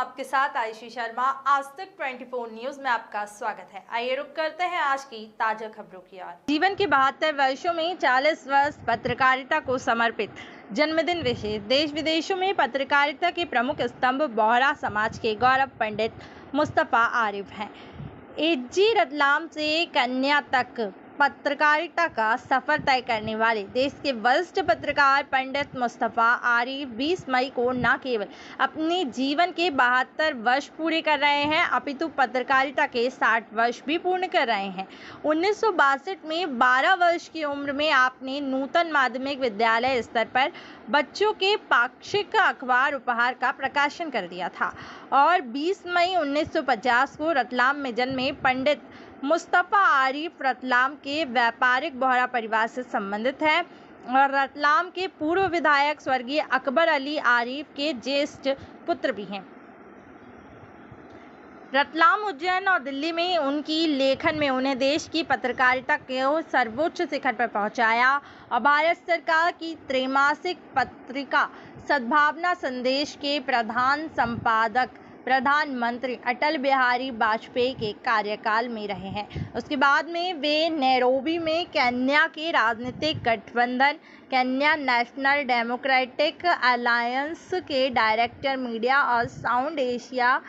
आपके साथ आयुषी शर्मा। आज तक 24 न्यूज में आपका स्वागत है। आइए रुक करते हैं आज की ताजा खबरों की ओर। जीवन के 72 वर्षों में 40 वर्ष पत्रकारिता को समर्पित जन्मदिन विशेष। देश विदेशों में पत्रकारिता के प्रमुख स्तंभ बोहरा समाज के गौरव पंडित मुस्तफा आरिफ हैं। एजी रतलाम से कन्या तक पत्रकारिता का सफर तय करने वाले देश के वरिष्ठ पत्रकार पंडित मुस्तफा आरिफ 20 मई को न केवल अपने जीवन के 72 वर्ष पूरे कर रहे हैं, अपितु पत्रकारिता के 60 वर्ष भी पूर्ण कर रहे हैं। 1962 में 12 वर्ष की उम्र में आपने नूतन माध्यमिक विद्यालय स्तर पर बच्चों के पाक्षिक अखबार उपहार का प्रकाशन कर दिया था और 20 मई 1950 को रतलाम में जन्मे पंडित मुस्तफा आरिफ रतलाम के व्यापारिक बोहरा परिवार से संबंधित है और रतलाम के पूर्व विधायक स्वर्गीय अकबर अली आरिफ के ज्येष्ठ पुत्र भी हैं। रतलाम, उज्जैन और दिल्ली में उनकी लेखन में उन्हें देश की पत्रकारिता के सर्वोच्च शिखर पर पहुंचाया और भारत सरकार की त्रैमासिक पत्रिका सद्भावना संदेश के प्रधान संपादक प्रधानमंत्री अटल बिहारी वाजपेयी के कार्यकाल में रहे हैं। उसके बाद में वे नैरोबी में केन्या के राजनीतिक गठबंधन केन्या नेशनल डेमोक्रेटिक अलायंस के डायरेक्टर मीडिया और साउंड एशिया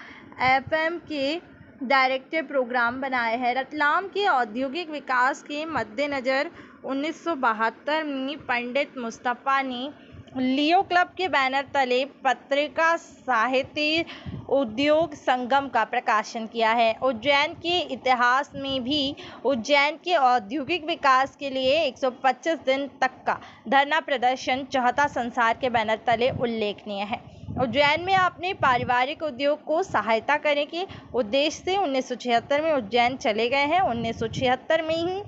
एफएम के डायरेक्टर प्रोग्राम बनाए हैं। रतलाम के औद्योगिक विकास के मद्देनज़र 1972 में पंडित मुस्तफा ने लियो क्लब के बैनर तले पत्रिका साहित्य उद्योग संगम का प्रकाशन किया है। उज्जैन के इतिहास में भी उज्जैन के औद्योगिक विकास के लिए 125 दिन तक का धरना प्रदर्शन चौथा संसार के बैनर तले उल्लेखनीय है। उज्जैन में आपने पारिवारिक उद्योग को सहायता करने के उद्देश्य से 1976 में उज्जैन चले गए हैं। 1976 में ही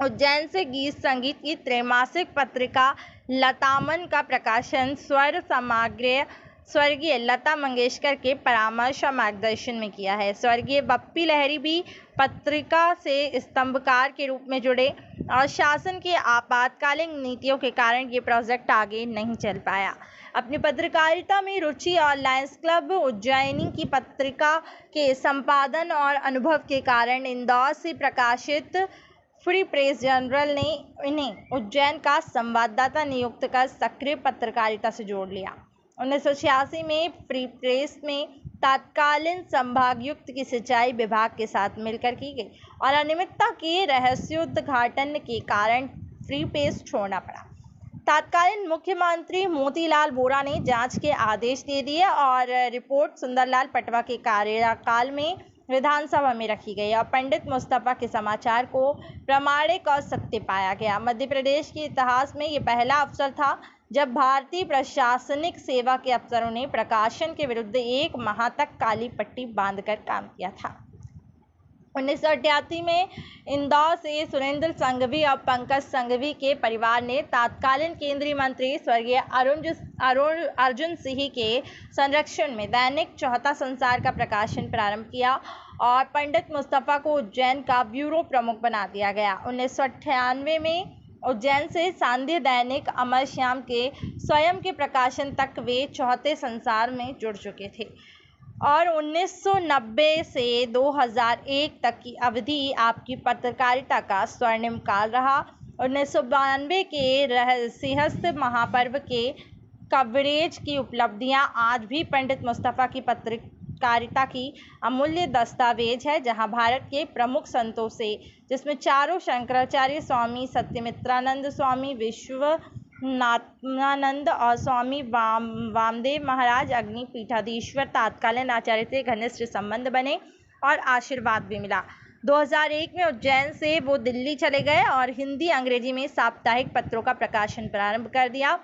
उज्जैन से गीत संगीत की त्रैमासिक पत्रिका लतामन का प्रकाशन स्वर समग्र स्वर्गीय लता मंगेशकर के परामर्श और मार्गदर्शन में किया है। स्वर्गीय बप्पी लहरी भी पत्रिका से स्तंभकार के रूप में जुड़े और शासन की आपातकालीन नीतियों के कारण ये प्रोजेक्ट आगे नहीं चल पाया। अपनी पत्रकारिता में रुचि और लायंस क्लब उज्जैनी की पत्रिका के संपादन और अनुभव के कारण इंदौर से प्रकाशित फ्री प्रेस जर्नल ने इन्हें उज्जैन का संवाददाता नियुक्त कर सक्रिय पत्रकारिता से जोड़ लिया। 1986 में फ्री प्रेस में तत्कालीन संभागायुक्त की सिंचाई विभाग के साथ मिलकर की गई और अनियमितता के रहस्योद्घाटन के कारण फ्री प्रेस छोड़ना पड़ा। तत्कालीन मुख्यमंत्री मोतीलाल वोरा ने जांच के आदेश दे दिए और रिपोर्ट सुंदरलाल पटवा के कार्यकाल में विधानसभा में रखी गई और पंडित मुस्तफा के समाचार को प्रामाणिक और सत्य पाया गया। मध्य प्रदेश के इतिहास में ये पहला अवसर था जब भारतीय प्रशासनिक सेवा के अफसरों ने प्रकाशन के विरुद्ध 1 माह तक काली पट्टी बांधकर काम किया था। 1988 में इंदौर से सुरेंद्र संघवी और पंकज संघवी के परिवार ने तत्कालीन केंद्रीय मंत्री स्वर्गीय अर्जुन सिंह के संरक्षण में दैनिक चौथा संसार का प्रकाशन प्रारंभ किया और पंडित मुस्तफा को उज्जैन का ब्यूरो प्रमुख बना दिया गया। 1998 में उज्जैन से सांध्य दैनिक अमर श्याम के स्वयं के प्रकाशन तक वे चौथे संसार में जुड़ चुके थे और 1990 से 2001 तक की अवधि आपकी पत्रकारिता का स्वर्णिम काल रहा। 1992 के रहस्यहस्त महापर्व के कवरेज की उपलब्धियां आज भी पंडित मुस्तफा की पत्रकारिता की अमूल्य दस्तावेज है, जहां भारत के प्रमुख संतों से, जिसमें चारों शंकराचार्य स्वामी सत्यमित्रानंद स्वामी विश्वनाथानंद और स्वामी वामदेव महाराज अग्निपीठाधीश्वर तत्कालीन आचार्य से घनिष्ठ संबंध बने और आशीर्वाद भी मिला। 2001 में उज्जैन से वो दिल्ली चले गए और हिंदी अंग्रेजी में साप्ताहिक पत्रों का प्रकाशन प्रारंभ कर दिया।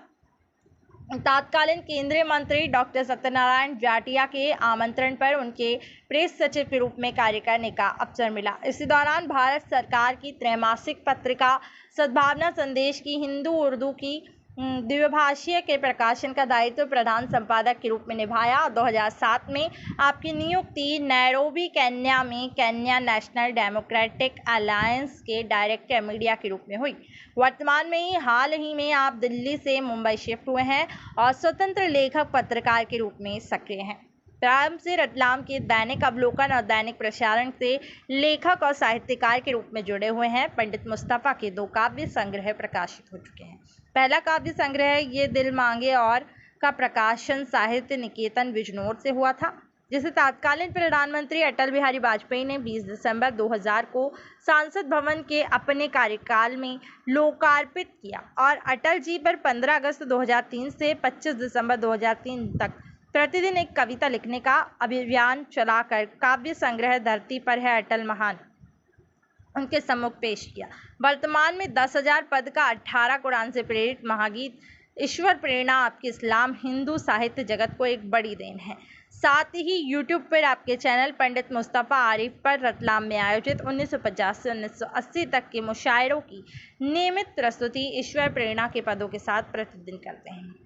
तत्कालीन केंद्रीय मंत्री डॉक्टर सत्यनारायण जाटिया के आमंत्रण पर उनके प्रेस सचिव के रूप में कार्य करने का अवसर मिला। इसी दौरान भारत सरकार की त्रैमासिक पत्रिका सद्भावना संदेश की हिंदू उर्दू की द्विभाषीय के प्रकाशन का दायित्व प्रधान संपादक के रूप में निभाया। 2007 में आपकी नियुक्ति नैरोबी केन्या में केन्या नेशनल डेमोक्रेटिक अलायंस के डायरेक्टर मीडिया के रूप में हुई। वर्तमान में हाल ही में आप दिल्ली से मुंबई शिफ्ट हुए हैं और स्वतंत्र लेखक पत्रकार के रूप में सक्रिय हैं। प्रारंभ से रतलाम के दैनिक अवलोकन और दैनिक प्रसारण से लेखक और साहित्यकार के रूप में जुड़े हुए हैं। पंडित मुस्तफा के 2 काव्य संग्रह प्रकाशित हो चुके हैं। पहला काव्य संग्रह ये दिल मांगे और का प्रकाशन साहित्य निकेतन बिजनौर से हुआ था, जिसे तत्कालीन प्रधानमंत्री अटल बिहारी वाजपेयी ने 20 दिसंबर 2000 को संसद भवन के अपने कार्यकाल में लोकार्पित किया और अटल जी पर 15 अगस्त 2003 से 25 दिसंबर 2003 तक प्रतिदिन एक कविता लिखने का अभियान चलाकर काव्य संग्रह धरती पर है अटल महान उनके सम्मुख पेश किया। वर्तमान में 10,000 पद का 18 कुरान से प्रेरित महागीत ईश्वर प्रेरणा आपके इस्लाम हिंदू साहित्य जगत को एक बड़ी देन है। साथ ही यूट्यूब पर आपके चैनल पंडित मुस्तफा आरिफ पर रतलाम में आयोजित 1950 से 1980 तक के मुशायरों की नियमित प्रस्तुति ईश्वर प्रेरणा के पदों के साथ प्रतिदिन करते हैं।